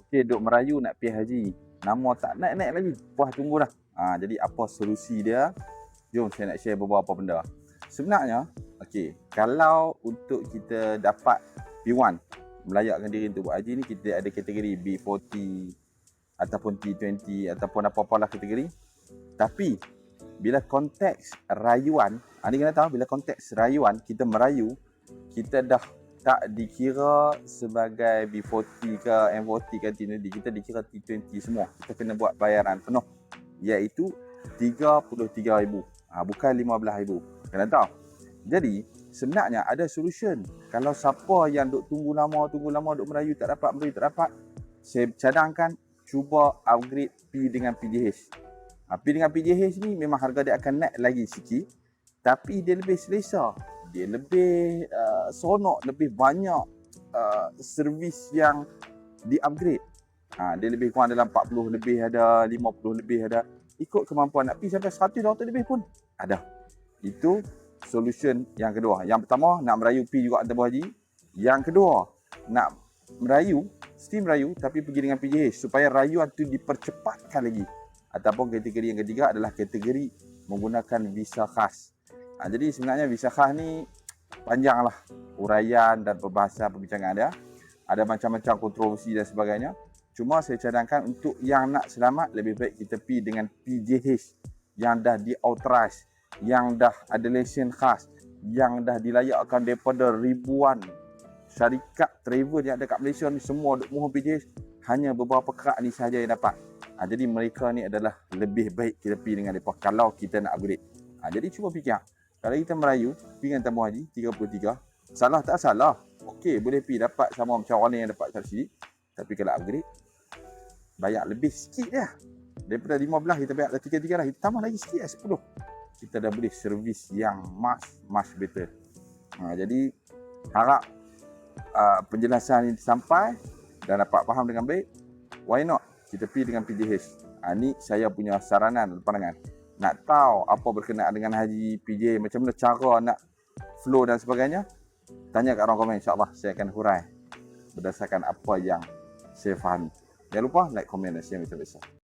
Okey, duk merayu nak pergi haji. Nama tak naik-naik lagi. Puas tunggulah. Jadi apa solusi dia? Jom saya nak share beberapa benda. Sebenarnya, okey, kalau untuk kita dapat P1, melayakkan diri untuk buat haji ni, kita ada kategori B40 ataupun T20 ataupun apa-apalah kategori. Tapi bila konteks rayuan, ni kena tahu, bila konteks rayuan kita merayu, kita dah tak dikira sebagai B40 ke M40 ke T20, kita dikira T20 semua. Kita kena buat bayaran penuh, iaitu RM33,000, bukan RM15,000. Kena tahu. Jadi sebenarnya ada solution. Kalau siapa yang duk tunggu lama duk merayu tak dapat, saya cadangkan cuba upgrade P dengan PJH. P dengan PJH ni memang harga dia akan naik lagi sikit, tapi dia lebih selesa, dia lebih seronok, lebih banyak servis yang di-upgrade. Dia lebih kurang dalam 40 lebih ada, 50 lebih ada. Ikut kemampuan, nak pergi sampai 100 lebih pun ada. Itu solution yang kedua. Yang pertama, nak merayu P juga hantar haji. Yang kedua, nak merayu, still merayu tapi pergi dengan PJH supaya rayuan tu dipercepatkan lagi. Ataupun kategori yang ketiga adalah kategori menggunakan visa khas. Jadi sebenarnya visa khas ni panjanglah uraian dan perbahasan perbincangan dia. Ada macam-macam kontroversi dan sebagainya. Cuma saya cadangkan untuk yang nak selamat, lebih baik kita pergi dengan PJH yang dah di-authorize, yang dah ada lesen khas, yang dah dilayakkan daripada ribuan syarikat travel yang ada kat Malaysia ni, semua duk mohon PJH. Hanya beberapa kerak ni sahaja yang dapat. Jadi mereka ni adalah lebih baik kita pergi dengan mereka kalau kita nak upgrade. Jadi cuba fikir, kalau kita merayu pergi dengan tamu haji 33, salah tak salah, okey, boleh pergi dapat sama macam orang yang dapat subsidi. Tapi kalau upgrade, bayar lebih sikit dia. Daripada 15 kita bayar 33 dah, kita tambah lagi sikit 10. Kita dah boleh servis yang much better. Jadi harap penjelasan ini sampai dan dapat faham dengan baik. Why not kita pergi dengan PJH? Ni saya punya saranan, pandangan. Nak tahu apa berkenaan dengan haji, PJ, macam mana cara nak flow dan sebagainya, tanya kat ruang komen. InsyaAllah saya akan hurai berdasarkan apa yang saya fahami. Jangan lupa like, komen dan share macam biasa.